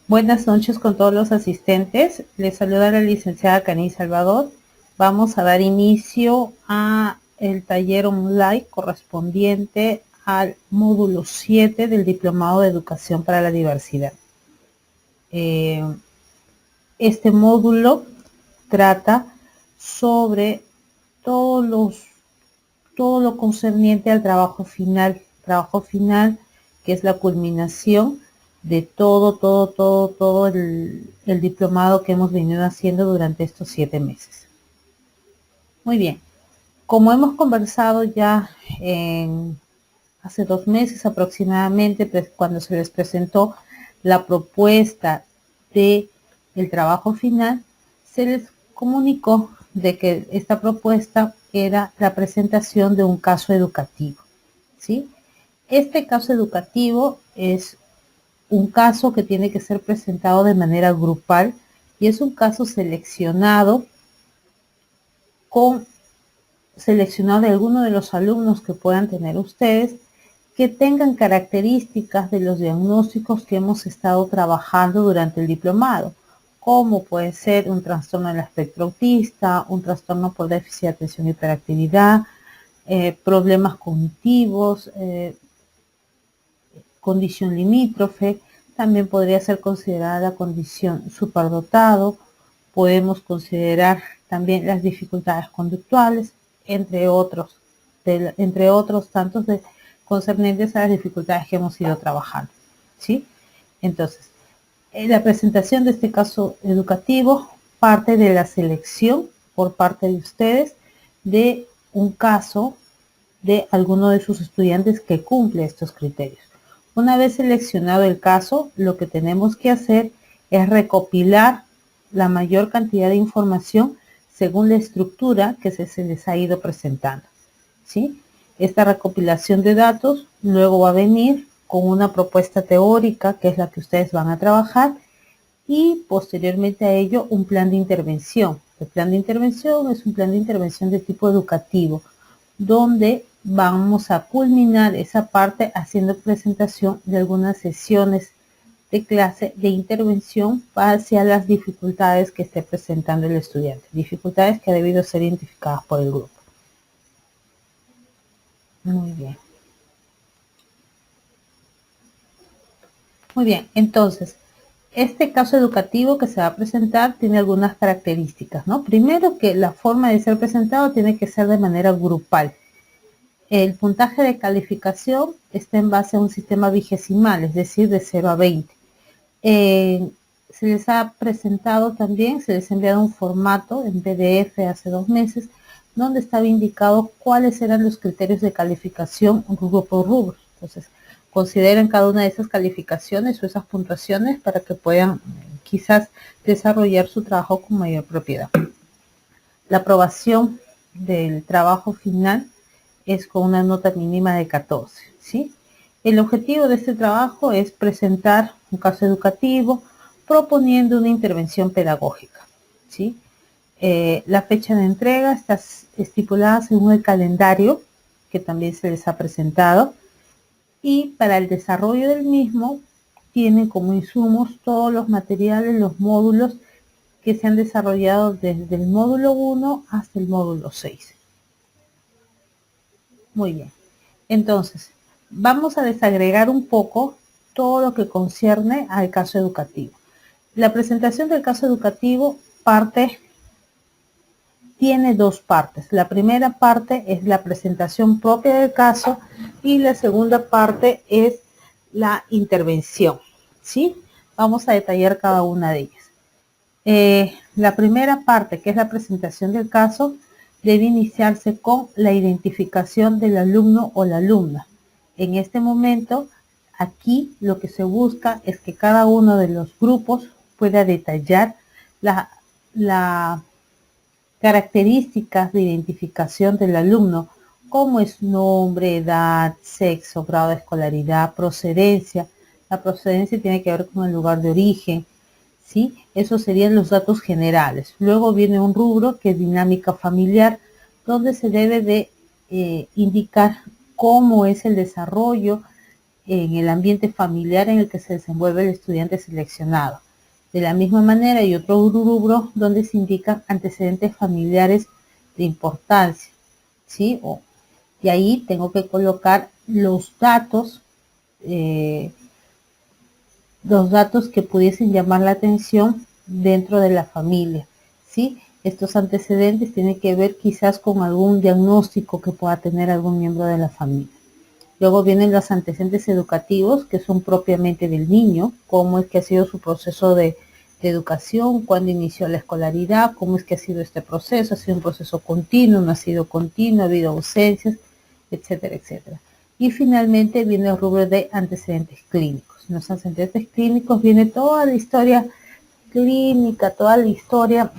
Buenas noches con todos los asistentes. Les saluda la licenciada Cani Salvador. Vamos a dar inicio a el taller online correspondiente al módulo 7 del Diplomado de Educación para la Diversidad. Este módulo trata sobre todo lo concerniente al trabajo final que es la culminación de todo el diplomado que hemos venido haciendo durante estos 7 meses. Muy bien, como hemos conversado ya hace 2 meses aproximadamente, pues, cuando se les presentó la propuesta de el trabajo final, se les comunicó de que esta propuesta era la presentación de un caso educativo, ¿sí? Este caso educativo es un caso que tiene que ser presentado de manera grupal y es un caso seleccionado de alguno de los alumnos que puedan tener ustedes, que tengan características de los diagnósticos que hemos estado trabajando durante el diplomado, como puede ser un trastorno del espectro autista, un trastorno por déficit de atención y hiperactividad, problemas cognitivos, condición limítrofe. También podría ser considerada la condición superdotado. Podemos considerar también las dificultades conductuales, entre otros tantos concernientes a las dificultades que hemos ido trabajando, ¿sí? Entonces, la presentación de este caso educativo parte de la selección por parte de ustedes de un caso de alguno de sus estudiantes que cumple estos criterios. Una vez seleccionado el caso, lo que tenemos que hacer es recopilar la mayor cantidad de información según la estructura que se les ha ido presentando, ¿sí? Esta recopilación de datos luego va a venir con una propuesta teórica, que es la que ustedes van a trabajar, y posteriormente a ello un plan de intervención. El plan de intervención es un plan de intervención de tipo educativo, donde vamos a culminar esa parte haciendo presentación de algunas sesiones de clase de intervención hacia las dificultades que esté presentando el estudiante, dificultades que ha debido ser identificadas por el grupo. Muy bien. Muy bien, entonces, este caso educativo que se va a presentar tiene algunas características, ¿no? Primero, que la forma de ser presentado tiene que ser de manera grupal. El puntaje de calificación está en base a un sistema vigesimal, es decir, de 0 a 20. Se les ha presentado también, se les ha enviado un formato en PDF hace 2 meses, donde estaba indicado cuáles eran los criterios de calificación rubro por rubro. Entonces, consideren cada una de esas calificaciones o esas puntuaciones para que puedan quizás desarrollar su trabajo con mayor propiedad. La aprobación del trabajo final es con una nota mínima de 14, ¿sí? El objetivo de este trabajo es presentar un caso educativo proponiendo una intervención pedagógica, ¿sí? La fecha de entrega está estipulada según el calendario que también se les ha presentado, y para el desarrollo del mismo tienen como insumos todos los materiales, los módulos que se han desarrollado desde el módulo 1 hasta el módulo 6. Muy bien. Entonces, vamos a desagregar un poco todo lo que concierne al caso educativo. La presentación del caso educativo tiene 2 partes. La primera parte es la presentación propia del caso y la segunda parte es la intervención, ¿sí? Vamos a detallar cada una de ellas. La primera parte, que es la presentación del caso, debe iniciarse con la identificación del alumno o la alumna. En este momento, aquí lo que se busca es que cada uno de los grupos pueda detallar las características de identificación del alumno, como es nombre, edad, sexo, grado de escolaridad, procedencia. La procedencia tiene que ver con el lugar de origen, ¿sí? Esos serían los datos generales. Luego viene un rubro que es dinámica familiar, donde se debe de indicar cómo es el desarrollo en el ambiente familiar en el que se desenvuelve el estudiante seleccionado. De la misma manera hay otro rubro donde se indican antecedentes familiares de importancia, ¿sí? Y ahí tengo que colocar los datos que pudiesen llamar la atención dentro de la familia, ¿sí? Estos antecedentes tienen que ver quizás con algún diagnóstico que pueda tener algún miembro de la familia. Luego vienen los antecedentes educativos, que son propiamente del niño, cómo es que ha sido su proceso de educación, cuándo inició la escolaridad, cómo es que ha sido este proceso, ha sido un proceso continuo, no ha sido continuo, ha habido ausencias, etcétera, etcétera. Y finalmente viene el rubro de antecedentes clínicos. En los antecedentes clínicos viene toda la historia clínica, toda la historia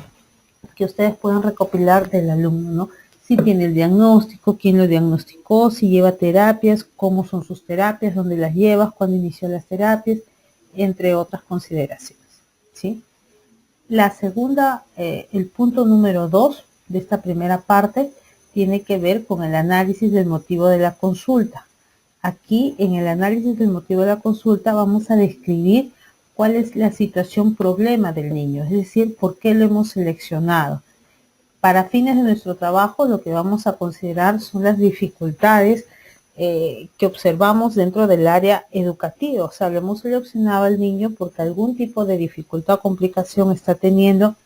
que ustedes pueden recopilar del alumno, ¿no? Si tiene el diagnóstico, quién lo diagnosticó, si lleva terapias, cómo son sus terapias, dónde las llevas, cuándo inició las terapias, entre otras consideraciones, ¿sí? La segunda, el punto número 2 de esta primera parte tiene que ver con el análisis del motivo de la consulta. Aquí, en el análisis del motivo de la consulta, vamos a describir cuál es la situación problema del niño, es decir, por qué lo hemos seleccionado. Para fines de nuestro trabajo, lo que vamos a considerar son las dificultades que observamos dentro del área educativa. O sea, lo hemos seleccionado al niño porque algún tipo de dificultad o complicación está teniendo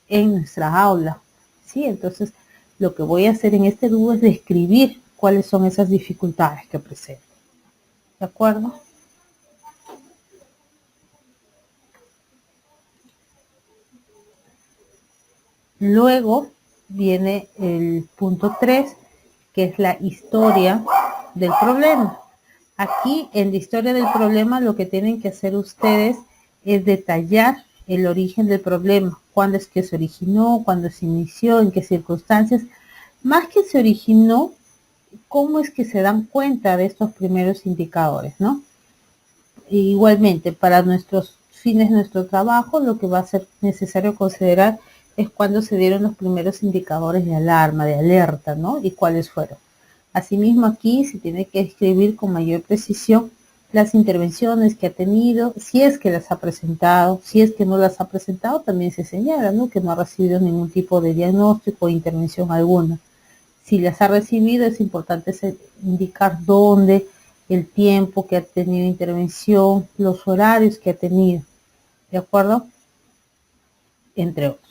en nuestra aula, ¿sí? Entonces, lo que voy a hacer en este dúo es describir cuáles son esas dificultades que presenta. ¿De acuerdo? Luego viene el punto 3, que es la historia del problema. Aquí, en la historia del problema, lo que tienen que hacer ustedes es detallar el origen del problema, cuándo es que se originó, cuándo se inició, en qué circunstancias. Más que se originó, cómo es que se dan cuenta de estos primeros indicadores, ¿no? Igualmente, para nuestros fines de nuestro trabajo, lo que va a ser necesario considerar es cuándo se dieron los primeros indicadores de alarma, de alerta, ¿no? Y cuáles fueron. Asimismo, aquí se tiene que escribir con mayor precisión las intervenciones que ha tenido, si es que las ha presentado, si es que no las ha presentado, también se señala, ¿no? Que no ha recibido ningún tipo de diagnóstico o intervención alguna. Si las ha recibido, es importante indicar dónde, el tiempo que ha tenido intervención, los horarios que ha tenido, ¿de acuerdo? Entre otros.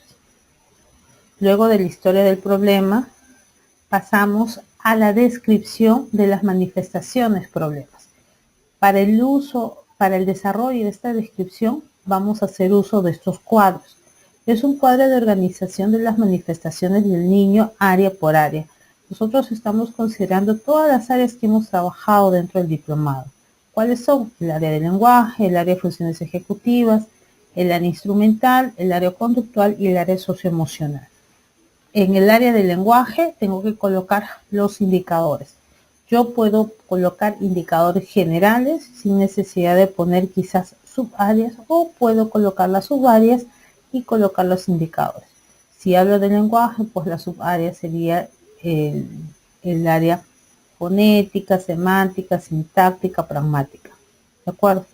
Luego de la historia del problema, pasamos a la descripción de las manifestaciones problemas. Para el desarrollo de esta descripción, vamos a hacer uso de estos cuadros. Es un cuadro de organización de las manifestaciones del niño área por área. Nosotros estamos considerando todas las áreas que hemos trabajado dentro del diplomado. ¿Cuáles son? El área de lenguaje, el área de funciones ejecutivas, el área instrumental, el área conductual y el área socioemocional. En el área del lenguaje tengo que colocar los indicadores. Yo puedo colocar indicadores generales sin necesidad de poner quizás subáreas, o puedo colocar las subáreas y colocar los indicadores. Si hablo de lenguaje, pues la subárea sería el área fonética, semántica, sintáctica, pragmática. ¿De acuerdo?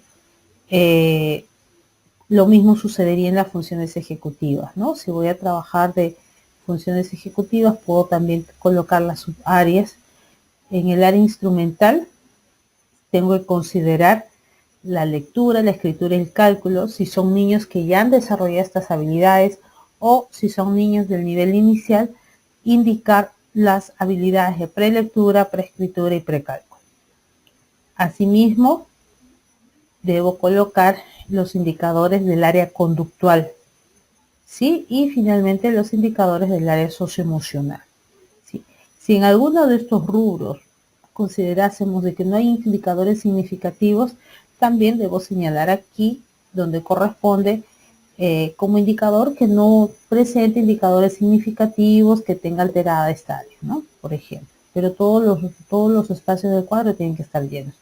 Lo mismo sucedería en las funciones ejecutivas, ¿no? Si voy a trabajar de funciones ejecutivas, puedo también colocar las subáreas. En el área instrumental, tengo que considerar la lectura, la escritura y el cálculo, si son niños que ya han desarrollado estas habilidades, o si son niños del nivel inicial, indicar las habilidades de prelectura, preescritura y precálculo. Asimismo, debo colocar los indicadores del área conductual, ¿sí? Y finalmente los indicadores del área socioemocional, ¿sí? Si en alguno de estos rubros considerásemos de que no hay indicadores significativos, también debo señalar aquí donde corresponde como indicador que no presente indicadores significativos, que tenga alterada esta área, ¿no? Por ejemplo, pero todos los espacios del cuadro tienen que estar llenos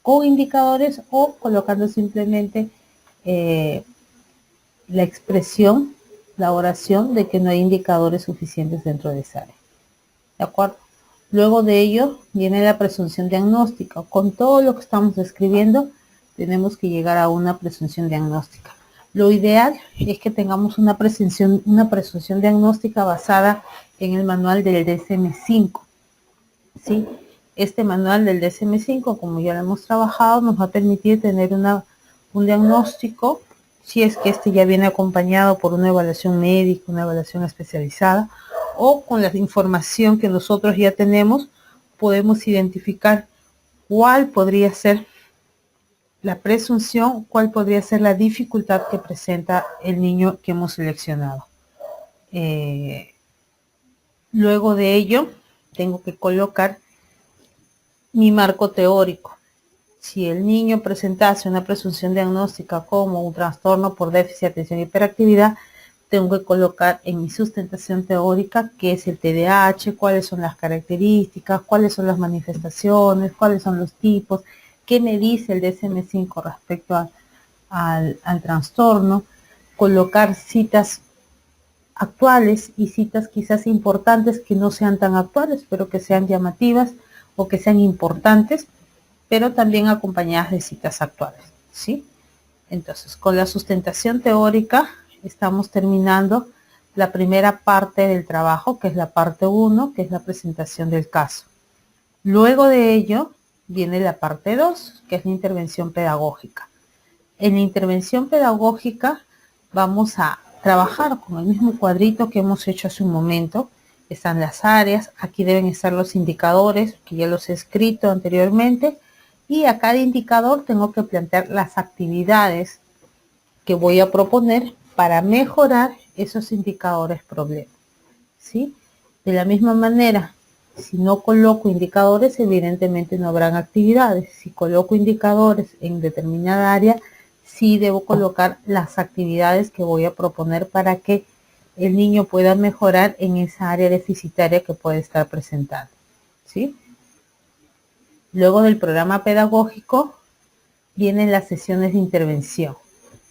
con indicadores, o colocando simplemente la expresión, la oración de que no hay indicadores suficientes dentro de esa área. ¿De acuerdo? Luego de ello viene la presunción diagnóstica. Con todo lo que estamos describiendo, tenemos que llegar a una presunción diagnóstica. Lo ideal es que tengamos una presunción diagnóstica basada en el manual del DSM-5. ¿Sí? Este manual del DSM-5, como ya lo hemos trabajado, nos va a permitir tener un diagnóstico, si es que este ya viene acompañado por una evaluación médica, una evaluación especializada, o con la información que nosotros ya tenemos, podemos identificar cuál podría ser la presunción, cuál podría ser la dificultad que presenta el niño que hemos seleccionado. Luego de ello, tengo que colocar mi marco teórico. Si el niño presentase una presunción diagnóstica como un trastorno por déficit de atención y hiperactividad, tengo que colocar en mi sustentación teórica qué es el TDAH, cuáles son las características, cuáles son las manifestaciones, cuáles son los tipos, qué me dice el DSM-5 respecto al trastorno, colocar citas actuales y citas quizás importantes que no sean tan actuales, pero que sean llamativas o que sean importantes, pero también acompañadas de citas actuales, ¿sí? Entonces, con la sustentación teórica estamos terminando la primera parte del trabajo, que es la parte 1, que es la presentación del caso. Luego de ello viene la parte 2, que es la intervención pedagógica. En la intervención pedagógica vamos a trabajar con el mismo cuadrito que hemos hecho hace un momento. Están las áreas, aquí deben estar los indicadores, que ya los he escrito anteriormente, y a cada indicador tengo que plantear las actividades que voy a proponer para mejorar esos indicadores problemas, ¿sí? De la misma manera, si no coloco indicadores, evidentemente no habrán actividades. Si coloco indicadores en determinada área, sí debo colocar las actividades que voy a proponer para que el niño pueda mejorar en esa área deficitaria que puede estar presentando, ¿sí? Luego del programa pedagógico vienen las sesiones de intervención.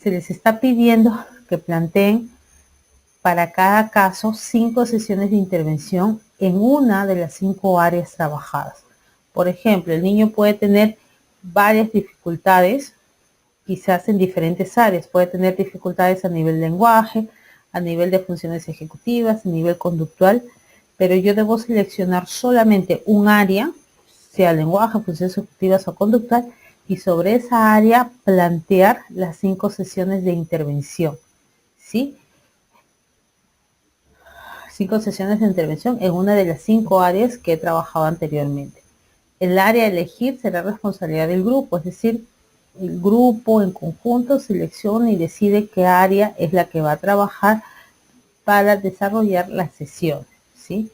Se les está pidiendo que planteen para cada caso 5 sesiones de intervención en una de las 5 áreas trabajadas. Por ejemplo, el niño puede tener varias dificultades, quizás en diferentes áreas. Puede tener dificultades a nivel lenguaje, a nivel de funciones ejecutivas, a nivel conductual, pero yo debo seleccionar solamente un área, sea lenguaje, funciones ejecutivas o conductual, y sobre esa área plantear las 5 sesiones de intervención, ¿sí? 5 sesiones de intervención en una de las 5 áreas que he trabajado anteriormente. El área a elegir será responsabilidad del grupo, es decir, el grupo en conjunto selecciona y decide qué área es la que va a trabajar para desarrollar las sesiones, ¿sí?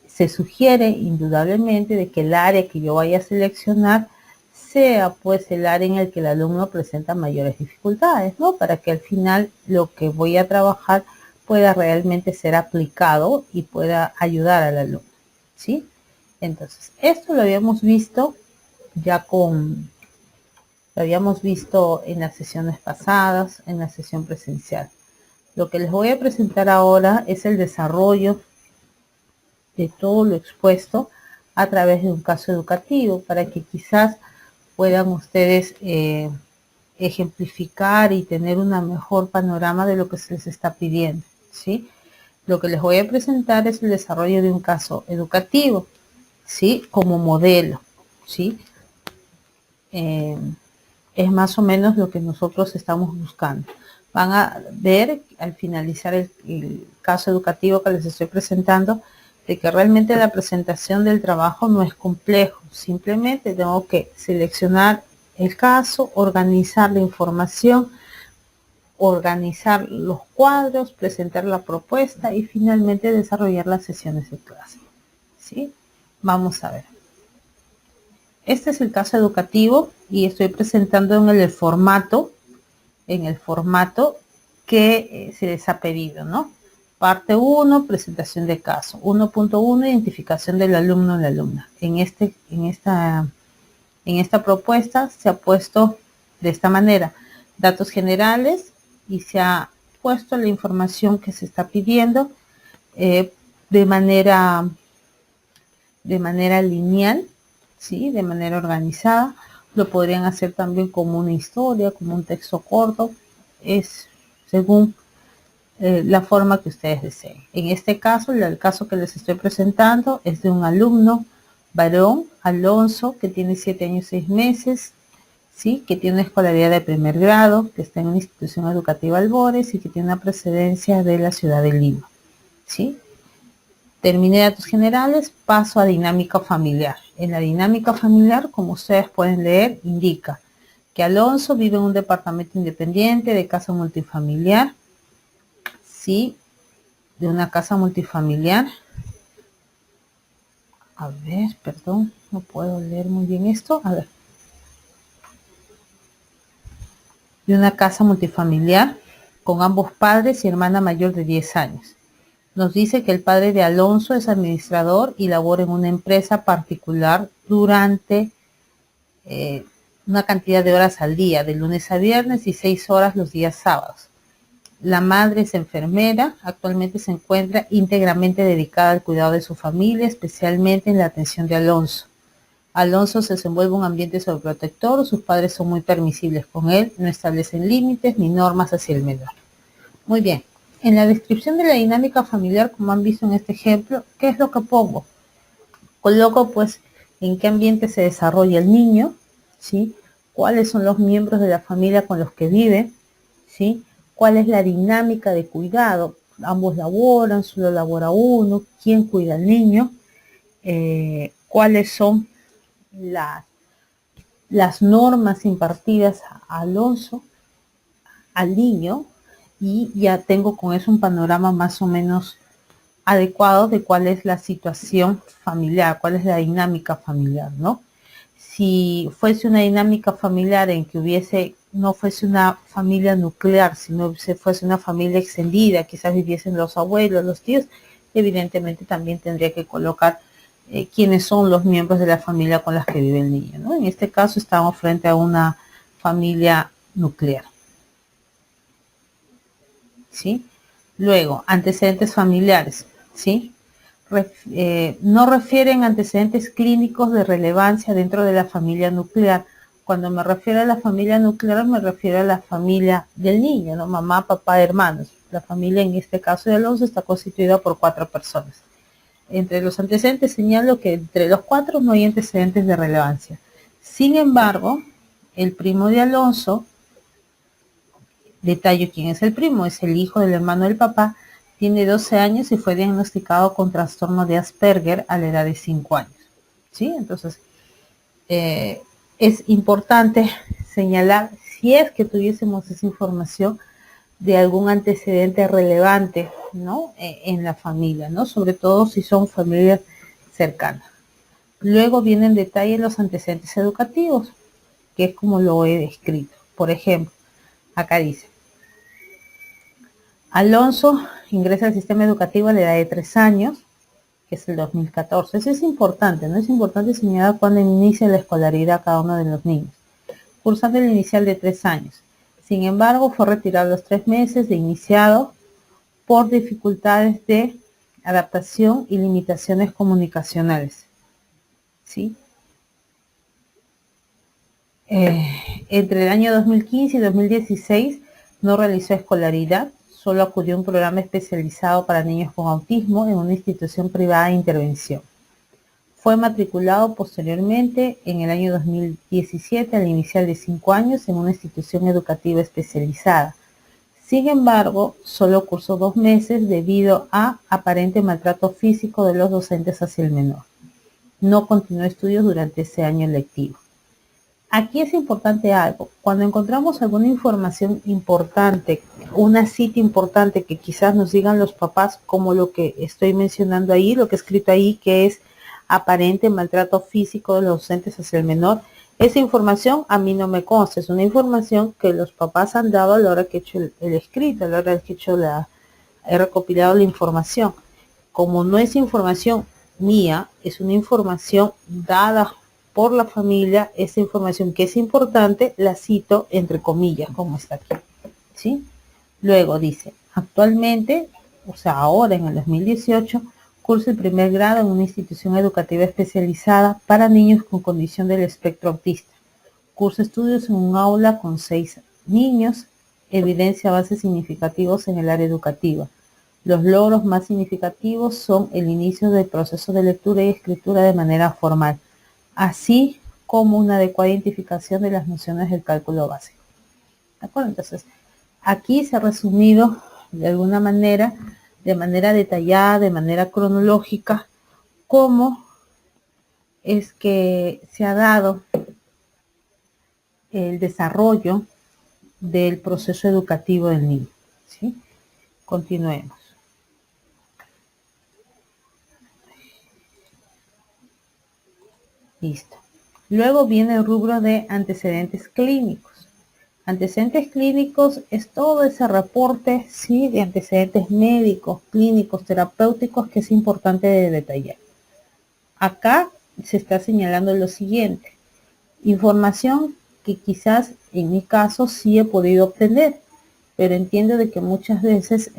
Se sugiere indudablemente de que el área que yo vaya a seleccionar sea pues el área en el que el alumno presenta mayores dificultades, ¿no? Para que al final lo que voy a trabajar pueda realmente ser aplicado y pueda ayudar al alumno, ¿sí? Entonces, esto lo habíamos visto lo habíamos visto en las sesiones pasadas, en la sesión presencial. Lo que les voy a presentar ahora es el desarrollo de todo lo expuesto a través de un caso educativo para que quizás puedan ustedes ejemplificar y tener una mejor panorama de lo que se les está pidiendo, ¿sí? Lo que les voy a presentar es el desarrollo de un caso educativo, ¿sí? Como modelo, ¿sí? Es más o menos lo que nosotros estamos buscando. Van a ver al finalizar el caso educativo que les estoy presentando, de que realmente la presentación del trabajo no es complejo. Simplemente tengo que seleccionar el caso, organizar la información, organizar los cuadros, presentar la propuesta y finalmente desarrollar las sesiones de clase, ¿sí? Vamos a ver. Este es el caso educativo y estoy presentando en el formato que se les ha pedido, ¿no? Parte 1, presentación de caso. 1.1, identificación del alumno o la alumna. En esta propuesta se ha puesto de esta manera, datos generales, y se ha puesto la información que se está pidiendo de manera de manera lineal, ¿sí? De manera organizada. Lo podrían hacer también como una historia, como un texto corto. Es según la forma que ustedes deseen. En este caso, el caso que les estoy presentando es de un alumno varón, Alonso, que tiene 7 años 6 meses, ¿sí? Que tiene una escolaridad de primer grado, que está en una institución educativa Albores y que tiene una precedencia de la ciudad de Lima, ¿sí? Terminé datos generales, paso a dinámica familiar. En la dinámica familiar, como ustedes pueden leer, indica que Alonso vive en un departamento independiente de casa multifamiliar, ¿sí? De una casa multifamiliar. A ver, perdón, no puedo leer muy bien esto. A ver. De una casa multifamiliar con ambos padres y hermana mayor de 10 años. Nos dice que el padre de Alonso es administrador y labora en una empresa particular durante una cantidad de horas al día, de lunes a viernes y 6 horas los días sábados. La madre es enfermera, actualmente se encuentra íntegramente dedicada al cuidado de su familia, especialmente en la atención de Alonso. Alonso se desenvuelve en un ambiente sobreprotector, sus padres son muy permisibles con él, no establecen límites ni normas hacia el menor. Muy bien, en la descripción de la dinámica familiar, como han visto en este ejemplo, ¿qué es lo que pongo? Coloco pues en qué ambiente se desarrolla el niño, ¿sí? Cuáles son los miembros de la familia con los que vive, ¿sí? Cuál es la dinámica de cuidado, ambos laboran, solo labora uno, quién cuida al niño, cuáles son las normas impartidas a Alonso, al niño, y ya tengo con eso un panorama más o menos adecuado de cuál es la situación familiar, cuál es la dinámica familiar, ¿no? Si fuese una dinámica familiar en que no fuese una familia nuclear, sino fuese una familia extendida, quizás viviesen los abuelos, los tíos, evidentemente también tendría que colocar quiénes son los miembros de la familia con las que vive el niño, ¿no? En este caso estamos frente a una familia nuclear, ¿sí? Luego, antecedentes familiares, ¿sí? No refieren antecedentes clínicos de relevancia dentro de la familia nuclear. Cuando me refiero a la familia nuclear, me refiero a la familia del niño, ¿no? Mamá, papá, hermanos. La familia, en este caso de Alonso, está constituida por 4 personas. Entre los antecedentes señalo que entre los 4 no hay antecedentes de relevancia. Sin embargo, el primo de Alonso, detallo quién es el primo, es el hijo del hermano del papá, tiene 12 años y fue diagnosticado con trastorno de Asperger a la edad de 5 años. ¿Sí? Entonces, es importante señalar, si es que tuviésemos esa información, de algún antecedente relevante, ¿no? En la familia, ¿no? Sobre todo si son familias cercanas. Luego vienen en detalle los antecedentes educativos, que es como lo he descrito. Por ejemplo, acá dice, Alonso ingresa al sistema educativo a la edad de 3 años, que es el 2014. Eso es importante, ¿no? Es importante señalar cuándo inicia la escolaridad cada uno de los niños. Cursando el inicial de 3 años. Sin embargo, fue retirado a los 3 meses de iniciado por dificultades de adaptación y limitaciones comunicacionales, ¿sí? Entre el año 2015 y 2016 no realizó escolaridad, solo acudió a un programa especializado para niños con autismo en una institución privada de intervención. Fue matriculado posteriormente en el año 2017 al inicial de 5 años en una institución educativa especializada. Sin embargo, solo cursó 2 meses debido a aparente maltrato físico de los docentes hacia el menor. No continuó estudios durante ese año lectivo. Aquí es importante algo. Cuando encontramos alguna información importante, una cita importante que quizás nos digan los papás, como lo que estoy mencionando ahí, lo que he escrito ahí, que es aparente maltrato físico de los docentes hacia el menor, esa información a mí no me consta, es una información que los papás han dado a la hora que he hecho el escrito, a la hora que he recopilado la información. Como no es información mía, es una información dada por la familia, esa información que es importante, la cito entre comillas, como está aquí, ¿sí? Luego dice, actualmente, o sea, ahora en el 2018, Cursa el primer grado en una institución educativa especializada para niños con condición del espectro autista. Cursa estudios en un aula con 6 niños. Evidencia avances significativos en el área educativa. Los logros más significativos son el inicio del proceso de lectura y escritura de manera formal, así como una adecuada identificación de las nociones del cálculo básico. ¿De acuerdo? Entonces, aquí se ha resumido de alguna manera, de manera detallada, de manera cronológica, cómo es que se ha dado el desarrollo del proceso educativo del niño, ¿sí? Continuemos. Listo. Luego viene el rubro de antecedentes clínicos. Antecedentes clínicos es todo ese reporte, ¿sí?, de antecedentes médicos, clínicos, terapéuticos que es importante de detallar. Acá se está señalando lo siguiente: información que quizás en mi caso sí he podido obtener, pero entiendo de que muchas veces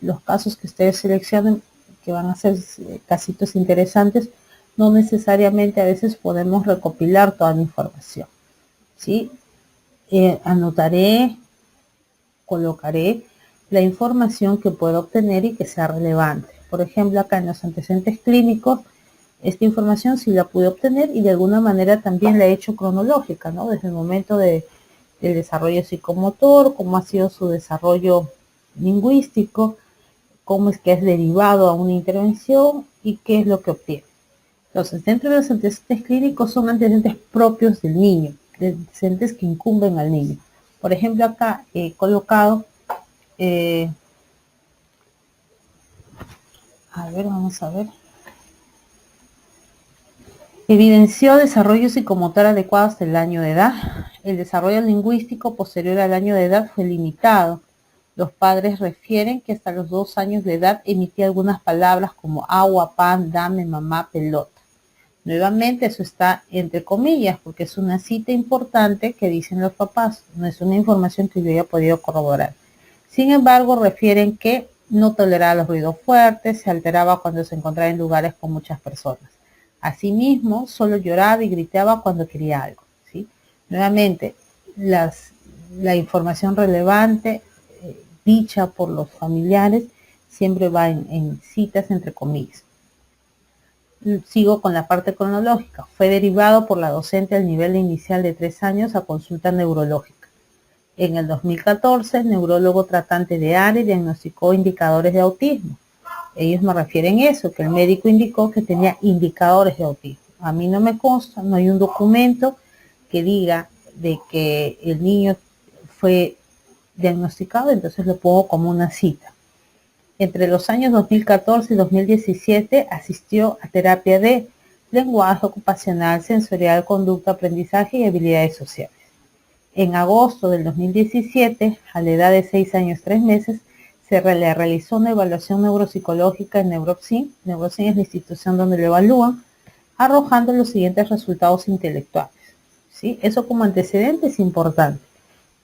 los casos que ustedes seleccionen, que van a ser casitos interesantes, no necesariamente a veces podemos recopilar toda la información, ¿sí? Anotaré, colocaré la información que pueda obtener y que sea relevante. Por ejemplo, acá en los antecedentes clínicos, esta información sí la pude obtener y de alguna manera también la he hecho cronológica, ¿no? Desde el momento del desarrollo psicomotor, cómo ha sido su desarrollo lingüístico, cómo es que es derivado a una intervención y qué es lo que obtiene. Entonces, dentro de los antecedentes clínicos son antecedentes propios del niño, antecedentes que incumben al niño. Por ejemplo, acá he colocado, vamos a ver. Evidenció desarrollo psicomotor adecuado hasta el año de edad. El desarrollo lingüístico posterior al año de edad fue limitado. Los padres refieren que hasta los 2 años de edad emitía algunas palabras como agua, pan, dame, mamá, pelota. Nuevamente eso está entre comillas porque es una cita importante que dicen los papás, no es una información que yo haya podido corroborar. Sin embargo, refieren que no toleraba los ruidos fuertes, se alteraba cuando se encontraba en lugares con muchas personas. Asimismo, solo lloraba y gritaba cuando quería algo, ¿sí? Nuevamente, la información relevante dicha por los familiares siempre va en citas entre comillas. Sigo con la parte cronológica. Fue derivado por la docente al nivel inicial de 3 años a consulta neurológica. En el 2014, el neurólogo tratante de ARE diagnosticó indicadores de autismo. Ellos me refieren eso, que el médico indicó que tenía indicadores de autismo. A mí no me consta, no hay un documento que diga de que el niño fue diagnosticado, entonces lo pongo como una cita. Entre los años 2014 y 2017 asistió a terapia de lenguaje ocupacional, sensorial, conducta, aprendizaje y habilidades sociales. En agosto del 2017, a la edad de 6 años 3 meses, se le realizó una evaluación neuropsicológica en Neuropsin. Neuropsin es la institución donde lo evalúan, arrojando los siguientes resultados intelectuales, ¿sí? Eso como antecedente es importante.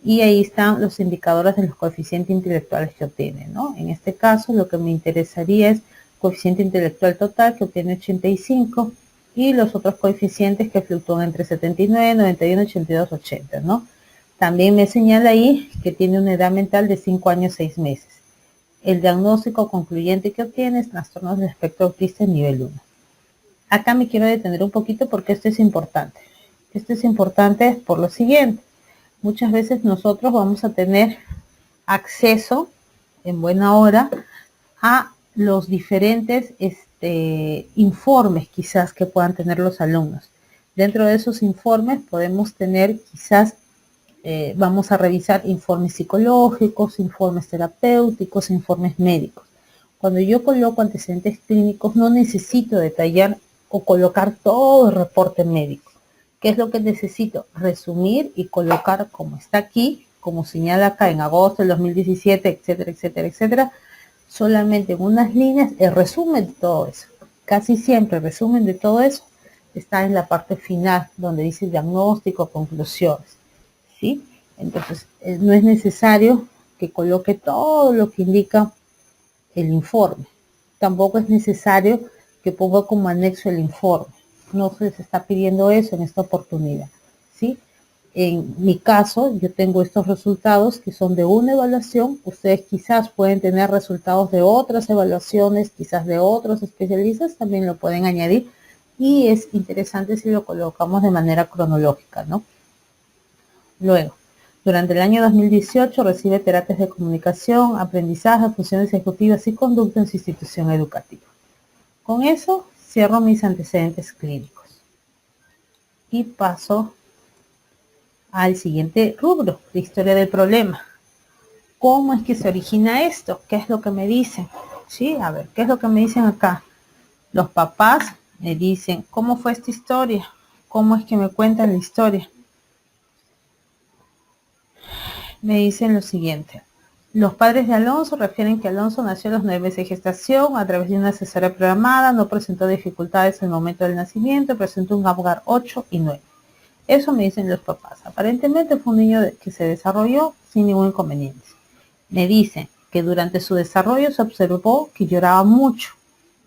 Y ahí están los indicadores de los coeficientes intelectuales que obtiene, ¿no? En este caso, lo que me interesaría es coeficiente intelectual total, que obtiene 85, y los otros coeficientes que fluctúan entre 79, 91, 82, 80, ¿no? También me señala ahí que tiene una edad mental de 5 años 6 meses. El diagnóstico concluyente que obtiene es trastornos del espectro autista nivel 1. Acá me quiero detener un poquito porque esto es importante. Esto es importante por lo siguiente. Muchas veces nosotros vamos a tener acceso en buena hora a los diferentes informes quizás que puedan tener los alumnos. Dentro de esos informes podemos tener quizás, vamos a revisar informes psicológicos, informes terapéuticos, informes médicos. Cuando yo coloco antecedentes clínicos no necesito detallar o colocar todo el reporte médico. ¿Qué es lo que necesito? Resumir y colocar como está aquí, como señala acá en agosto del 2017, etcétera, etcétera, etcétera, solamente en unas líneas el resumen de todo eso. Casi siempre el resumen de todo eso está en la parte final, donde dice diagnóstico, conclusiones, ¿sí? Entonces, no es necesario que coloque todo lo que indica el informe, tampoco es necesario que ponga como anexo el informe. No se les está pidiendo eso en esta oportunidad, ¿sí? En mi caso, yo tengo estos resultados que son de una evaluación. Ustedes quizás pueden tener resultados de otras evaluaciones, quizás de otros especialistas, también lo pueden añadir. Y es interesante si lo colocamos de manera cronológica, ¿no? Luego, durante el año 2018 recibe terapias de comunicación, aprendizaje, funciones ejecutivas y conducta en su institución educativa. Con eso cierro mis antecedentes clínicos y paso al siguiente rubro, la historia del problema. ¿Cómo es que se origina esto? ¿Qué es lo que me dicen? Sí, a ver, ¿qué es lo que me dicen acá? Los papás me dicen, ¿cómo fue esta historia? ¿Cómo es que me cuentan la historia? Me dicen lo siguiente. Los padres de Alonso refieren que Alonso nació a los 9 meses de gestación a través de una cesárea programada, no presentó dificultades en el momento del nacimiento, presentó un Apgar 8 y 9. Eso me dicen los papás. Aparentemente fue un niño que se desarrolló sin ningún inconveniente. Me dicen que durante su desarrollo se observó que lloraba mucho,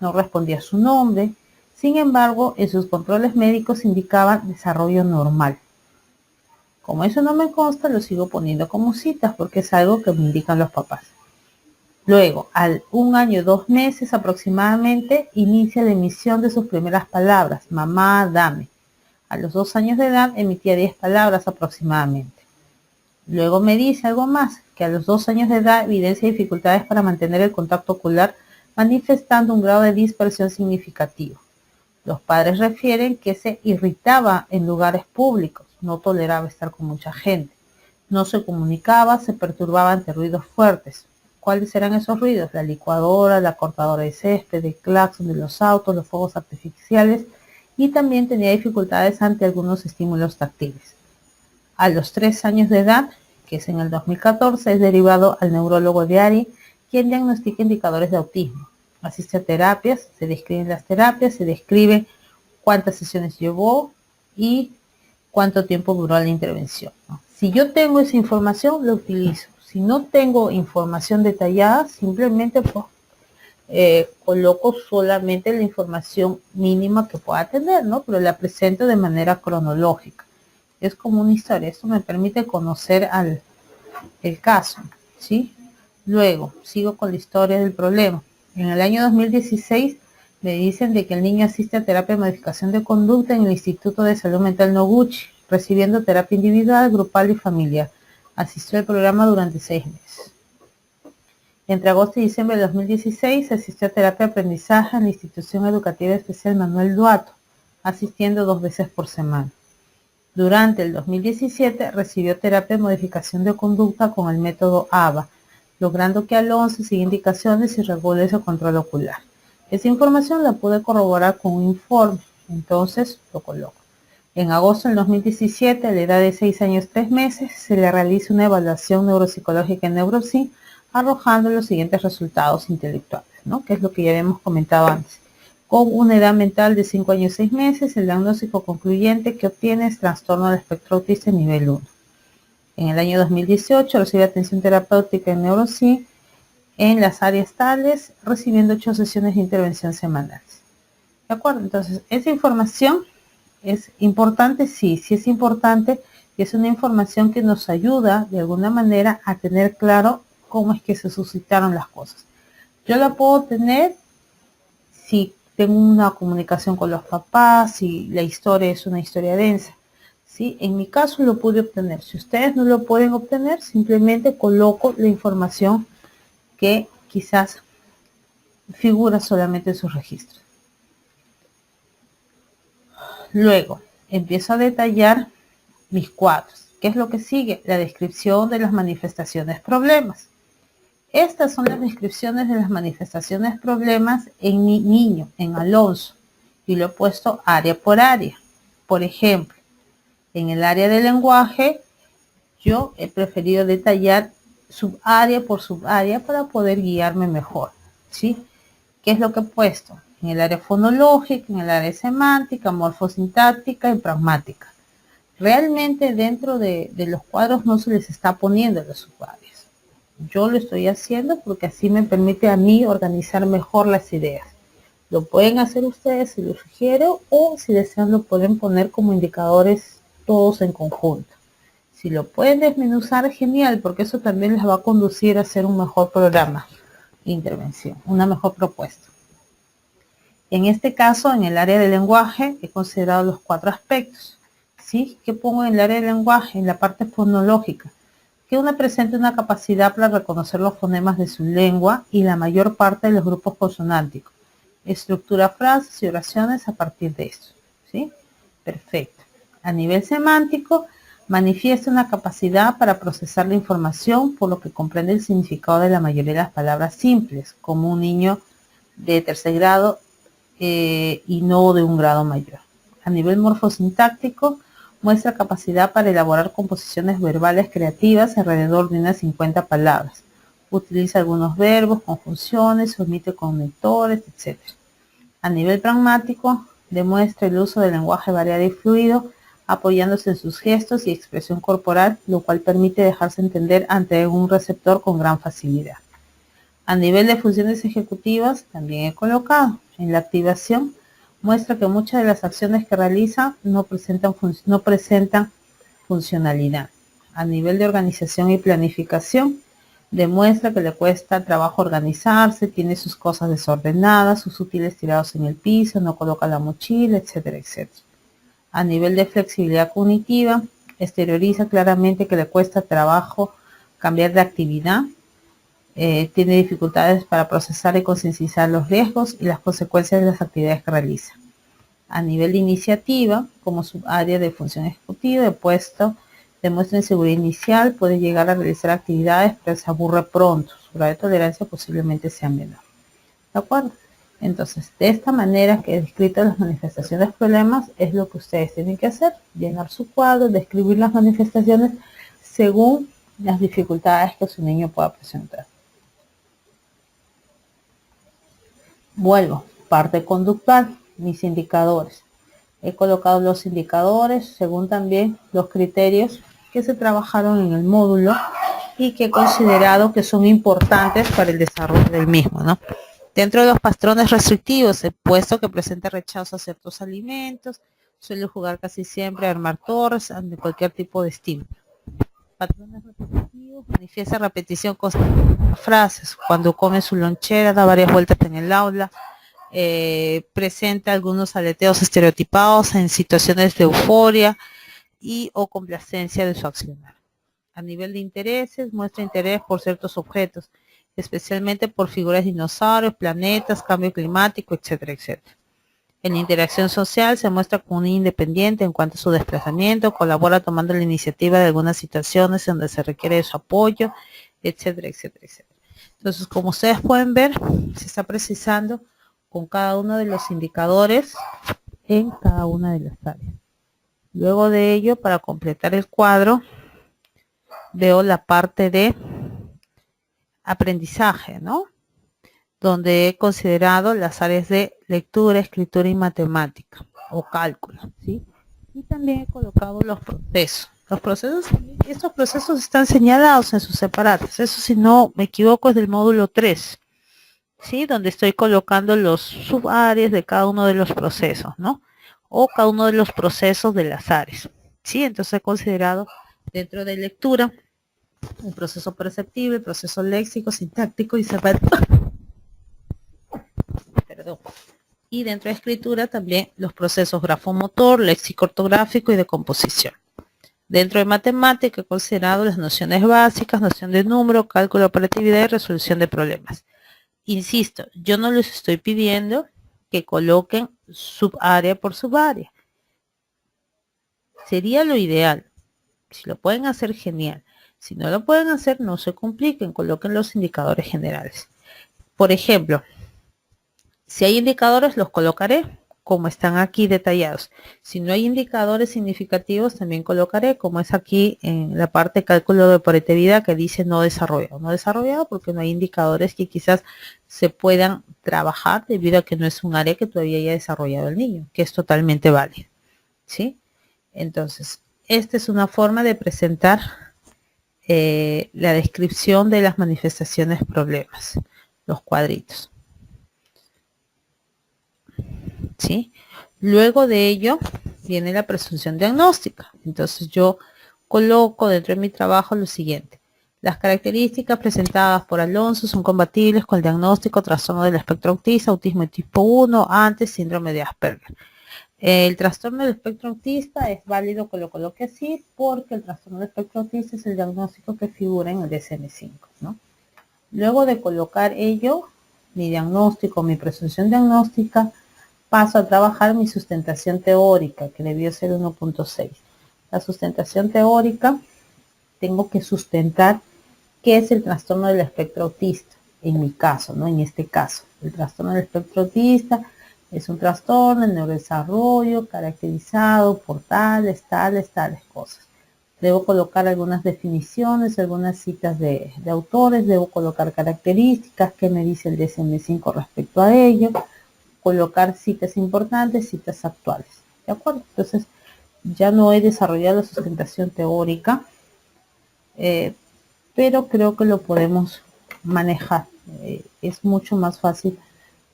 no respondía a su nombre. Sin embargo, en sus controles médicos indicaban desarrollo normal. Como eso no me consta, lo sigo poniendo como citas porque es algo que me indican los papás. Luego, al 1 año 2 meses aproximadamente, inicia la emisión de sus primeras palabras, mamá, dame. A los 2 años de edad emitía 10 palabras aproximadamente. Luego me dice algo más, que a los 2 años de edad evidencia dificultades para mantener el contacto ocular, manifestando un grado de dispersión significativo. Los padres refieren que se irritaba en lugares públicos, no toleraba estar con mucha gente, no se comunicaba, se perturbaba ante ruidos fuertes. ¿Cuáles eran esos ruidos? La licuadora, la cortadora de césped, el claxon de los autos, los fuegos artificiales, y también tenía dificultades ante algunos estímulos táctiles. A los 3 años de edad, que es en el 2014, es derivado al neurólogo de ARI, quien diagnostica indicadores de autismo. Asiste a terapias, se describen las terapias, se describe cuántas sesiones llevó y cuánto tiempo duró la intervención, ¿no? Si yo tengo esa información, la utilizo. Si no tengo información detallada, simplemente coloco solamente la información mínima que pueda tener, ¿no? Pero la presento de manera cronológica. Es como una historia. Esto me permite conocer el caso, ¿sí? Luego, sigo con la historia del problema. En el año 2016 me dicen de que el niño asiste a terapia de modificación de conducta en el Instituto de Salud Mental Noguchi, recibiendo terapia individual, grupal y familiar. Asistió al programa durante 6 meses. Entre agosto y diciembre de 2016 asistió a terapia de aprendizaje en la Institución Educativa Especial Manuel Duato, asistiendo 2 veces por semana. Durante el 2017 recibió terapia de modificación de conducta con el método ABA, logrando que Alonso siga indicaciones y regule su control ocular. Esa información la pude corroborar con un informe, entonces lo coloco. En agosto del 2017, a la edad de 6 años 3 meses, se le realiza una evaluación neuropsicológica en NeuroSyn, arrojando los siguientes resultados intelectuales, ¿no? Que es lo que ya habíamos comentado antes. Con una edad mental de 5 años 6 meses, el diagnóstico concluyente que obtiene es trastorno del espectro autista nivel 1. En el año 2018 recibe atención terapéutica en NeuroSyn en las áreas tales, recibiendo 8 sesiones de intervención semanales. ¿De acuerdo? Entonces, esa información es importante, sí es importante, y es una información que nos ayuda de alguna manera a tener claro cómo es que se suscitaron las cosas. Yo la puedo tener si tengo una comunicación con los papás, si la historia es una historia densa. ¿Sí? En mi caso lo pude obtener. Si ustedes no lo pueden obtener, simplemente coloco la información que quizás figura solamente en sus registros. Luego, empiezo a detallar mis cuadros. ¿Qué es lo que sigue? La descripción de las manifestaciones problemas. Estas son las descripciones de las manifestaciones problemas en mi niño, en Alonso, y lo he puesto área por área. Por ejemplo, en el área del lenguaje, yo he preferido detallar subárea por subárea para poder guiarme mejor, ¿sí? ¿Qué es lo que he puesto? En el área fonológica, en el área semántica, morfosintáctica y pragmática. Realmente dentro de los cuadros no se les está poniendo las subáreas. Yo lo estoy haciendo porque así me permite a mí organizar mejor las ideas. Lo pueden hacer ustedes si lo sugiero, o si desean lo pueden poner como indicadores todos en conjunto. Si lo pueden desmenuzar, genial, porque eso también les va a conducir a hacer un mejor programa de intervención, una mejor propuesta. En este caso, en el área del lenguaje, he considerado los 4 aspectos. ¿Sí? ¿Qué pongo en el área del lenguaje? En la parte fonológica. Que uno presente una capacidad para reconocer los fonemas de su lengua y la mayor parte de los grupos consonánticos. Estructura frases y oraciones a partir de esto. ¿Sí? Perfecto. A nivel semántico, manifiesta una capacidad para procesar la información, por lo que comprende el significado de la mayoría de las palabras simples, como un niño de tercer grado y no de un grado mayor. A nivel morfosintáctico, muestra capacidad para elaborar composiciones verbales creativas alrededor de unas 50 palabras. Utiliza algunos verbos, conjunciones, omite conectores, etc. A nivel pragmático, demuestra el uso del lenguaje variado y fluido, apoyándose en sus gestos y expresión corporal, lo cual permite dejarse entender ante un receptor con gran facilidad. A nivel de funciones ejecutivas, también he colocado en la activación, muestra que muchas de las acciones que realiza no presentan funcionalidad. A nivel de organización y planificación, demuestra que le cuesta trabajo organizarse, tiene sus cosas desordenadas, sus útiles tirados en el piso, no coloca la mochila, etcétera, etcétera. A nivel de flexibilidad cognitiva, exterioriza claramente que le cuesta trabajo cambiar de actividad, tiene dificultades para procesar y concientizar los riesgos y las consecuencias de las actividades que realiza. A nivel de iniciativa, como subárea de función ejecutiva, de puesto, demuestra inseguridad inicial, puede llegar a realizar actividades, pero se aburre pronto. Su grado de tolerancia posiblemente sea menor. ¿De acuerdo? Entonces, de esta manera que he descrito las manifestaciones de problemas, es lo que ustedes tienen que hacer: llenar su cuadro, describir las manifestaciones según las dificultades que su niño pueda presentar. Vuelvo, parte conductual, mis indicadores. He colocado los indicadores según también los criterios que se trabajaron en el módulo y que he considerado que son importantes para el desarrollo del mismo, ¿no? Dentro de los patrones restrictivos, he puesto que presenta rechazo a ciertos alimentos, suele jugar casi siempre a armar torres ante cualquier tipo de estímulo. Patrones repetitivos, manifiesta repetición constante de frases. Cuando come su lonchera, da varias vueltas en el aula, presenta algunos aleteos estereotipados en situaciones de euforia y o complacencia de su accionar. A nivel de intereses, muestra interés por ciertos objetos, especialmente por figuras de dinosaurios, planetas, cambio climático, etcétera, etcétera. En la interacción social se muestra como un independiente en cuanto a su desplazamiento, colabora tomando la iniciativa de algunas situaciones donde se requiere de su apoyo, etcétera, etcétera, etcétera. Entonces, como ustedes pueden ver, se está precisando con cada uno de los indicadores en cada una de las áreas. Luego de ello, para completar el cuadro, veo la parte de aprendizaje, ¿no? Donde he considerado las áreas de lectura, escritura y matemática o cálculo, ¿sí? Y también he colocado los procesos. Estos procesos están señalados en sus separados. Eso, si no me equivoco, es del módulo 3, ¿sí? Donde estoy colocando los subáreas de cada uno de los procesos, ¿no? O cada uno de los procesos de las áreas, ¿sí? Entonces he considerado dentro de lectura el proceso perceptivo, el proceso léxico, sintáctico y semántico. Perdón. Y dentro de escritura también los procesos grafomotor, léxico ortográfico y de composición. Dentro de matemática he considerado las nociones básicas, noción de número, cálculo de operatividad y resolución de problemas. Insisto, yo no les estoy pidiendo que coloquen subárea por subárea. Sería lo ideal. Si lo pueden hacer, genial. Si no lo pueden hacer, no se compliquen, coloquen los indicadores generales. Por ejemplo, si hay indicadores, los colocaré como están aquí detallados. Si no hay indicadores significativos, también colocaré como es aquí en la parte de cálculo de operatividad que dice no desarrollado. No desarrollado porque no hay indicadores que quizás se puedan trabajar debido a que no es un área que todavía haya desarrollado el niño, que es totalmente válido, ¿sí? Entonces, esta es una forma de presentar la descripción de las manifestaciones problemas, los cuadritos. ¿Sí? Luego de ello viene la presunción diagnóstica. Entonces yo coloco dentro de mi trabajo lo siguiente. Las características presentadas por Alonso son compatibles con el diagnóstico trastorno del espectro autista, autismo de tipo 1, antes síndrome de Asperger. El trastorno del espectro autista es válido que lo coloque así porque el trastorno del espectro autista es el diagnóstico que figura en el DSM-5, ¿no? Luego de colocar ello, mi diagnóstico, mi presunción diagnóstica, paso a trabajar mi sustentación teórica, que debió ser 1.6. La sustentación teórica, tengo que sustentar qué es el trastorno del espectro autista, en mi caso, ¿no? En este caso, el trastorno del espectro autista es un trastorno en neurodesarrollo caracterizado por tales cosas. Debo colocar algunas definiciones, algunas citas de autores, debo colocar características, qué me dice el DSM-5 respecto a ello, colocar citas importantes, citas actuales. ¿De acuerdo? Entonces, ya no he desarrollado la sustentación teórica, pero creo que lo podemos manejar. Es mucho más fácil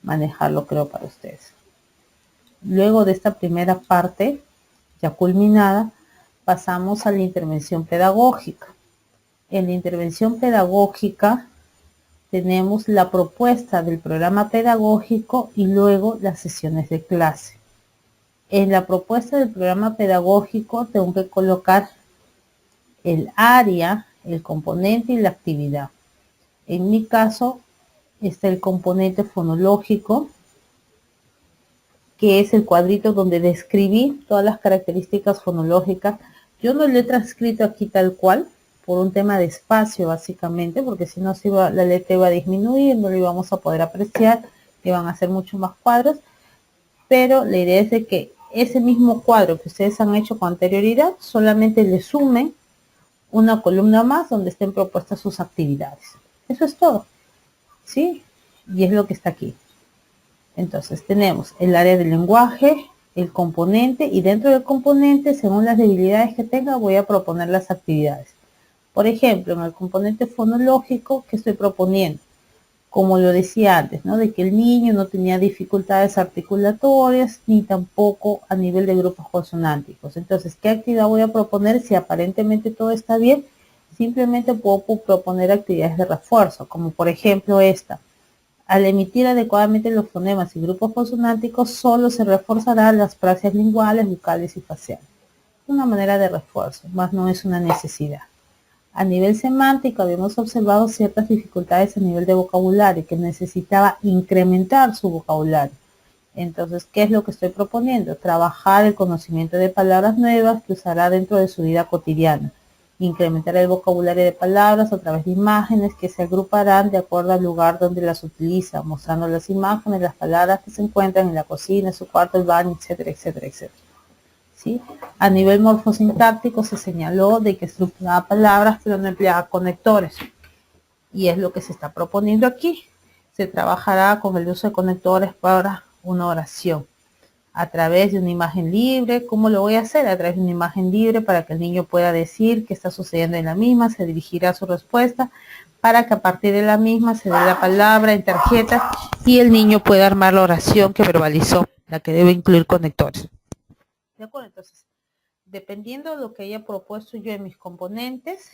manejarlo, creo, para ustedes. Luego de esta primera parte, ya culminada, pasamos a la intervención pedagógica. En la intervención pedagógica tenemos la propuesta del programa pedagógico y luego las sesiones de clase. En la propuesta del programa pedagógico tengo que colocar el área, el componente y la actividad. En mi caso está el componente fonológico, que es el cuadrito donde describí todas las características fonológicas. Yo no lo he transcrito aquí tal cual, por un tema de espacio básicamente, porque si no la letra iba a disminuir, no lo íbamos a poder apreciar, iban a ser mucho más cuadros, pero la idea es de que ese mismo cuadro que ustedes han hecho con anterioridad, solamente le sumen una columna más donde estén propuestas sus actividades. Eso es todo, ¿sí? Y es lo que está aquí. Entonces tenemos el área del lenguaje, el componente, y dentro del componente, según las debilidades que tenga, voy a proponer las actividades. Por ejemplo, en el componente fonológico, ¿qué estoy proponiendo? Como lo decía antes, ¿no? De que el niño no tenía dificultades articulatorias, ni tampoco a nivel de grupos consonánticos. Entonces, ¿qué actividad voy a proponer? Si aparentemente todo está bien, simplemente puedo proponer actividades de refuerzo, como por ejemplo esta. Al emitir adecuadamente los fonemas y grupos consonánticos, solo se reforzarán las praxias linguales, vocales y faciales. Una manera de refuerzo, más no es una necesidad. A nivel semántico, habíamos observado ciertas dificultades a nivel de vocabulario, que necesitaba incrementar su vocabulario. Entonces, ¿qué es lo que estoy proponiendo? Trabajar el conocimiento de palabras nuevas que usará dentro de su vida cotidiana. Incrementar el vocabulario de palabras a través de imágenes que se agruparán de acuerdo al lugar donde las utiliza, mostrando las imágenes, las palabras que se encuentran en la cocina, en su cuarto, el baño, etcétera, etcétera, etcétera. ¿Sí? A nivel morfosintáctico se señaló de que estructuraba palabras pero no empleaba conectores, y es lo que se está proponiendo aquí. Se trabajará con el uso de conectores para una oración a través de una imagen libre. ¿Cómo lo voy a hacer? A través de una imagen libre para que el niño pueda decir qué está sucediendo en la misma, se dirigirá a su respuesta para que a partir de la misma se dé la palabra en tarjeta y el niño pueda armar la oración que verbalizó, la que debe incluir conectores. ¿De acuerdo? Entonces, dependiendo de lo que haya propuesto yo en mis componentes,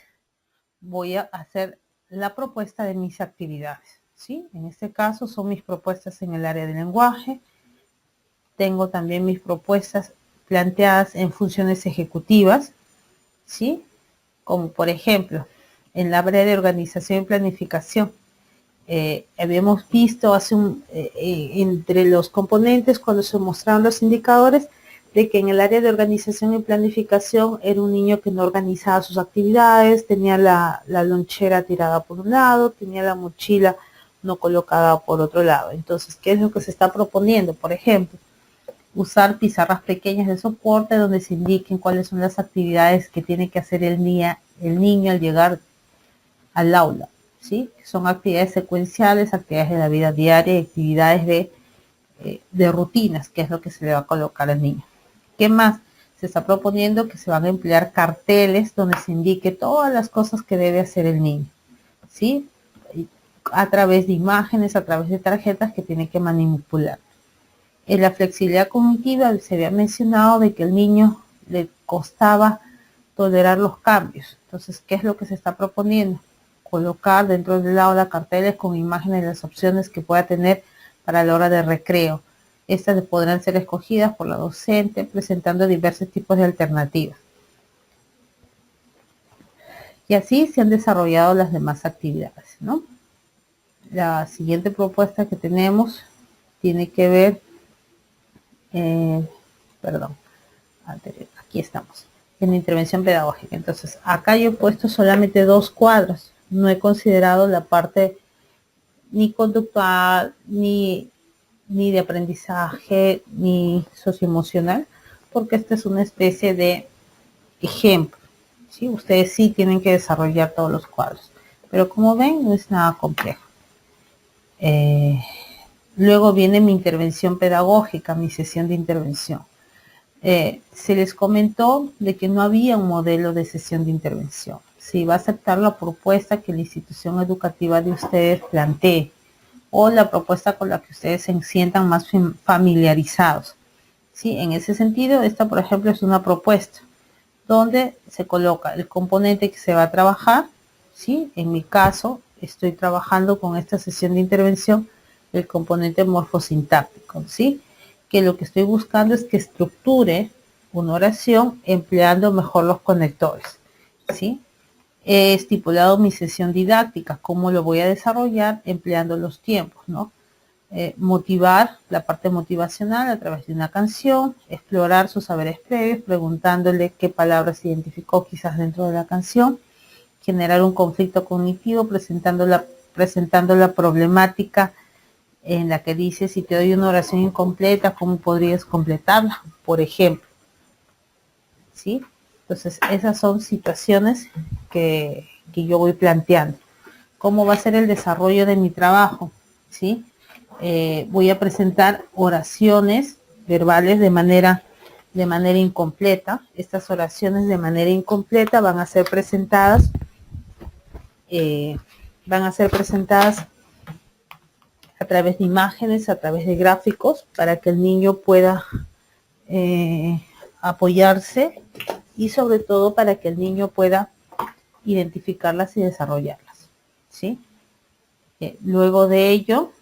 voy a hacer la propuesta de mis actividades, ¿sí? En este caso son mis propuestas en el área del lenguaje. Tengo también mis propuestas planteadas en funciones ejecutivas, ¿sí? Como por ejemplo, en la área de organización y planificación. Habíamos visto entre los componentes, cuando se mostraron los indicadores, de que en el área de organización y planificación era un niño que no organizaba sus actividades, tenía la lonchera tirada por un lado, tenía la mochila no colocada por otro lado. Entonces, ¿qué es lo que se está proponiendo? Por ejemplo, usar pizarras pequeñas de soporte donde se indiquen cuáles son las actividades que tiene que hacer el niño al llegar al aula, ¿sí? Son actividades secuenciales, actividades de la vida diaria y actividades de rutinas, que es lo que se le va a colocar al niño. ¿Qué más? se está proponiendo que se van a emplear carteles donde se indique todas las cosas que debe hacer el niño, ¿sí? A través de imágenes, a través de tarjetas que tiene que manipular. En la flexibilidad cognitiva se había mencionado de que el niño le costaba tolerar los cambios. Entonces, ¿qué es lo que se está proponiendo? Colocar dentro del aula carteles con imágenes de las opciones que pueda tener para la hora de recreo. Estas podrán ser escogidas por la docente presentando diversos tipos de alternativas. Y así se han desarrollado las demás actividades, ¿no? La siguiente propuesta que tenemos tiene que ver, aquí estamos, en la intervención pedagógica. Entonces, acá yo he puesto solamente 2 cuadros. No he considerado la parte ni conductual, ni de aprendizaje, ni socioemocional, porque esta es una especie de ejemplo, ¿sí? Ustedes sí tienen que desarrollar todos los cuadros, pero como ven, no es nada complejo. Luego viene mi intervención pedagógica, mi sesión de intervención. Se les comentó de que no había un modelo de sesión de intervención. Se iba a aceptar la propuesta que la institución educativa de ustedes plantee o la propuesta con la que ustedes se sientan más familiarizados. ¿Sí? En ese sentido, esta, por ejemplo, es una propuesta donde se coloca el componente que se va a trabajar. ¿Sí? En mi caso, estoy trabajando con esta sesión de intervención el componente morfosintáctico, ¿sí? Que lo que estoy buscando es que estructure una oración empleando mejor los conectores, ¿sí? He estipulado mi sesión didáctica, cómo lo voy a desarrollar empleando los tiempos, ¿no? Motivar la parte motivacional a través de una canción, explorar sus saberes previos, preguntándole qué palabras identificó quizás dentro de la canción, generar un conflicto cognitivo presentando la problemática en la que dice, si te doy una oración incompleta, ¿cómo podrías completarla? Por ejemplo, ¿sí? Entonces, esas son situaciones que yo voy planteando. ¿Cómo va a ser el desarrollo de mi trabajo? ¿Sí? Voy a presentar oraciones verbales de manera incompleta. Estas oraciones de manera incompleta van a ser presentadas a través de imágenes, a través de gráficos, para que el niño pueda apoyarse y sobre todo para que el niño pueda identificarlas y desarrollarlas, ¿sí? Luego de ello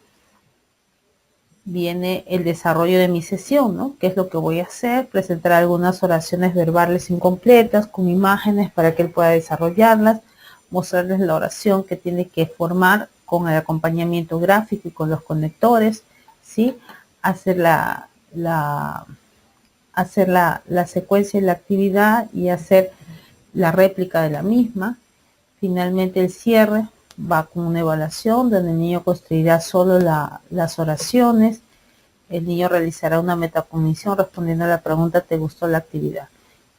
viene el desarrollo de mi sesión, ¿no? ¿Qué es lo que voy a hacer? Presentar algunas oraciones verbales incompletas con imágenes para que él pueda desarrollarlas, mostrarles la oración que tiene que formar con el acompañamiento gráfico y con los conectores, ¿sí? Hacer la secuencia de la actividad y hacer la réplica de la misma. Finalmente el cierre va con una evaluación donde el niño construirá solo las oraciones. El niño realizará una metacognición respondiendo a la pregunta ¿te gustó la actividad?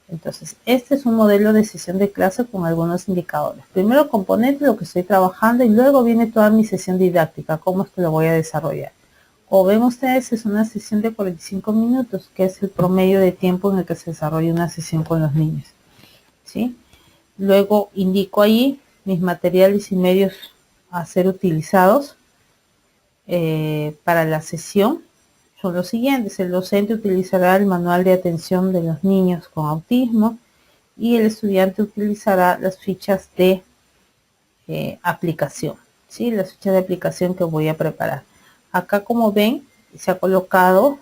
Entonces, este es un modelo de sesión de clase con algunos indicadores. Primero componente, lo que estoy trabajando, y luego viene toda mi sesión didáctica, cómo es que lo voy a desarrollar. Como ven ustedes, es una sesión de 45 minutos, que es el promedio de tiempo en el que se desarrolla una sesión con los niños, ¿sí? Luego indico ahí mis materiales y medios a ser utilizados para la sesión. Son los siguientes: el docente utilizará el manual de atención de los niños con autismo y el estudiante utilizará las fichas de aplicación, ¿sí? Las fichas de aplicación que voy a preparar. Acá, como ven, se ha colocado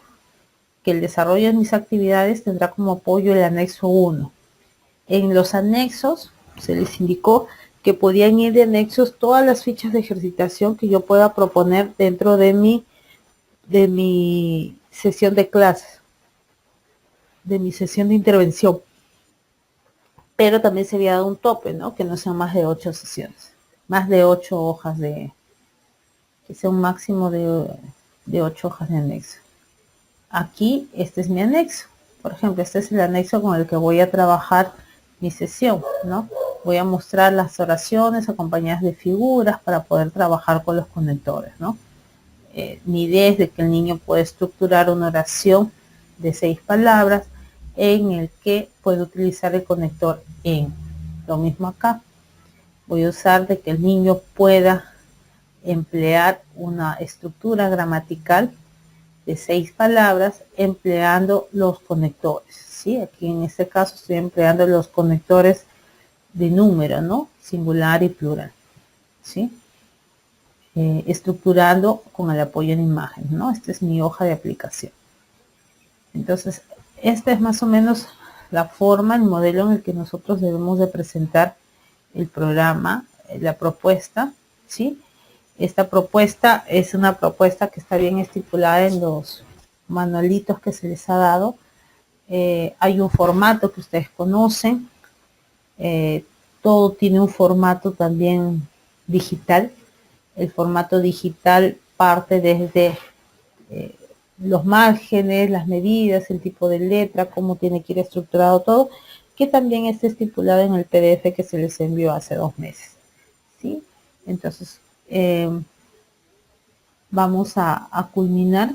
que el desarrollo de mis actividades tendrá como apoyo el anexo 1. En los anexos se les indicó que podían ir de anexos todas las fichas de ejercitación que yo pueda proponer dentro de mi sesión de clases, de mi sesión de intervención. Pero también se había dado un tope, ¿no? Que no sean más de 8 sesiones, más de 8 hojas que sea un máximo de 8 hojas de anexo. Aquí, este es mi anexo. Por ejemplo, este es el anexo con el que voy a trabajar mi sesión, ¿no? Voy a mostrar las oraciones acompañadas de figuras para poder trabajar con los conectores, ¿no? Mi idea es de que el niño pueda estructurar una oración de 6 palabras en el que puede utilizar el conector en. Lo mismo acá. Voy a usar de que el niño pueda emplear una estructura gramatical de 6 palabras empleando los conectores, ¿sí? Aquí en este caso estoy empleando los conectores de número, ¿no? Singular y plural, ¿sí? Estructurando con el apoyo en imagen, ¿no? Esta es mi hoja de aplicación. Entonces, esta es más o menos la forma, el modelo en el que nosotros debemos de presentar el programa, la propuesta, ¿sí? Esta propuesta es una propuesta que está bien estipulada en los manualitos que se les ha dado. Hay un formato que ustedes conocen. Todo tiene un formato también digital. El formato digital parte desde los márgenes, las medidas, el tipo de letra, cómo tiene que ir estructurado todo, que también está estipulado en el PDF que se les envió hace 2 meses, ¿sí? Entonces, vamos a culminar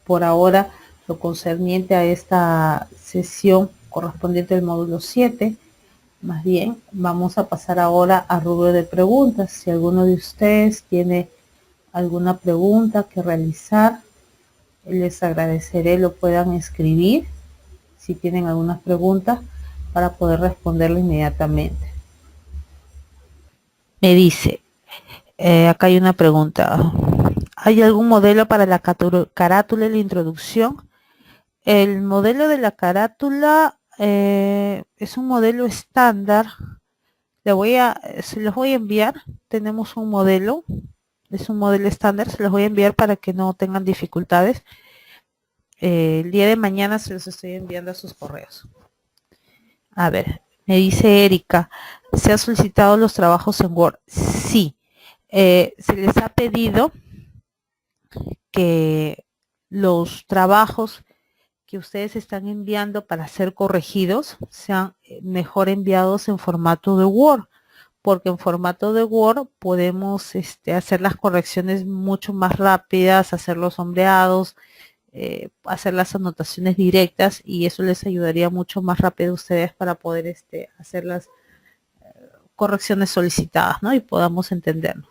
por ahora lo concerniente a esta sesión correspondiente al módulo 7. Más bien, vamos a pasar ahora a rubro de preguntas. Si alguno de ustedes tiene alguna pregunta que realizar, les agradeceré lo puedan escribir si tienen algunas preguntas para poder responderlo inmediatamente. Me dice, acá hay una pregunta. ¿Hay algún modelo para la carátula y la introducción? El modelo de la carátula es un modelo estándar. Se los voy a enviar. Tenemos un modelo. Es un modelo estándar. Se los voy a enviar para que no tengan dificultades. El día de mañana se los estoy enviando a sus correos. A ver, me dice Erika, ¿se han solicitado los trabajos en Word? Sí. Se les ha pedido que los trabajos que ustedes están enviando para ser corregidos sean mejor enviados en formato de Word, porque en formato de Word podemos hacer las correcciones mucho más rápidas, hacer los sombreados, hacer las anotaciones directas, y eso les ayudaría mucho más rápido a ustedes para poder hacer las correcciones solicitadas, ¿no? Y podamos entenderlo.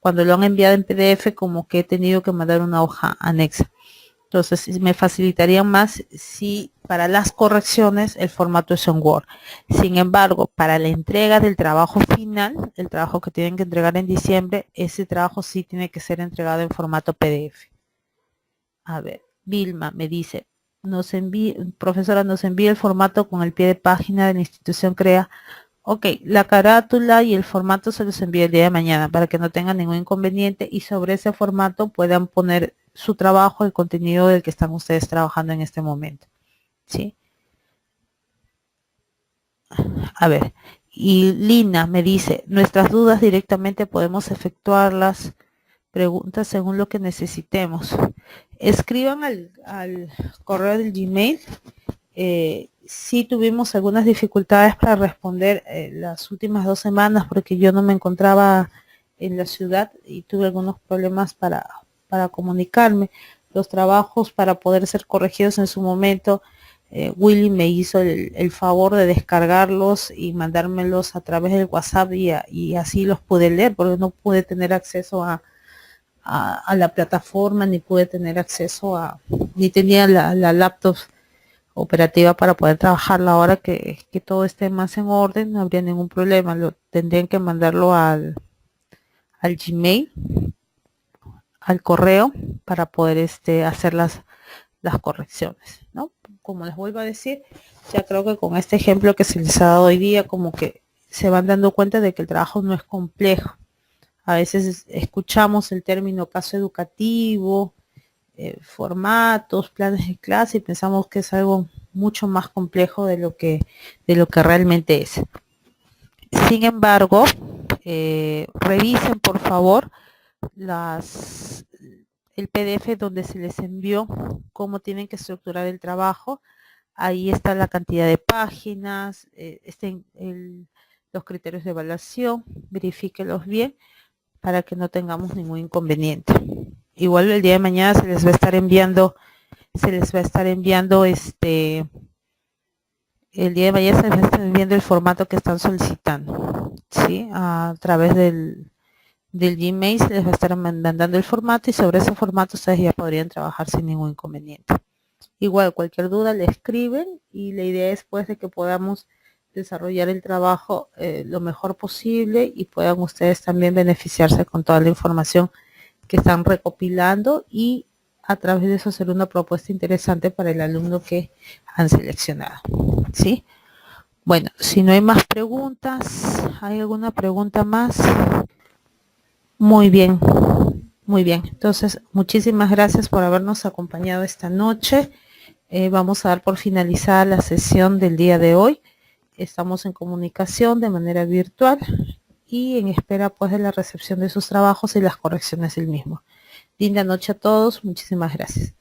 Cuando lo han enviado en PDF, como que he tenido que mandar una hoja anexa. Entonces, me facilitaría más si para las correcciones el formato es en Word. Sin embargo, para la entrega del trabajo final, el trabajo que tienen que entregar en diciembre, ese trabajo sí tiene que ser entregado en formato PDF. A ver, Vilma me dice, profesora, nos envía el formato con el pie de página de la institución CREA. Ok, la carátula y el formato se los envío el día de mañana para que no tengan ningún inconveniente, y sobre ese formato puedan poner su trabajo, el contenido del que están ustedes trabajando en este momento, ¿sí? A ver, y Lina me dice, nuestras dudas directamente podemos efectuarlas, preguntas según lo que necesitemos. Escriban al correo del Gmail. Sí tuvimos algunas dificultades para responder las últimas 2 semanas porque yo no me encontraba en la ciudad y tuve algunos problemas para comunicarme. Los trabajos para poder ser corregidos en su momento, Willy me hizo el favor de descargarlos y mandármelos a través del WhatsApp, y así los pude leer porque no pude tener acceso a la plataforma, ni pude tener acceso ni tenía la laptop operativa para poder trabajarla. Ahora que todo esté más en orden, no habría ningún problema. Tendrían que mandarlo al Gmail, al correo, para poder hacer las correcciones, ¿no? Como les vuelvo a decir, ya creo que con este ejemplo que se les ha dado hoy día, como que se van dando cuenta de que el trabajo no es complejo. A veces escuchamos el término caso educativo, formatos, planes de clase, y pensamos que es algo mucho más complejo de lo que realmente es. Sin embargo, revisen por favor el PDF donde se les envió cómo tienen que estructurar el trabajo. Ahí está la cantidad de páginas, los criterios de evaluación, verifíquenlos bien para que no tengamos ningún inconveniente. Igual el día de mañana se les va a estar enviando el día de mañana se están viendo el formato que están solicitando, ¿sí? A través del Gmail se les va a estar mandando el formato y sobre ese formato ustedes ya podrían trabajar sin ningún inconveniente. Igual, cualquier duda le escriben y la idea es pues de que podamos desarrollar el trabajo lo mejor posible y puedan ustedes también beneficiarse con toda la información que están recopilando y a través de eso hacer una propuesta interesante para el alumno que han seleccionado, ¿sí? Bueno, si no hay más preguntas, ¿hay alguna pregunta más? Muy bien, muy bien. Entonces, muchísimas gracias por habernos acompañado esta noche. Vamos a dar por finalizada la sesión del día de hoy. Estamos en comunicación de manera virtual y en espera pues de la recepción de sus trabajos y las correcciones del mismo. Linda noche a todos. Muchísimas gracias.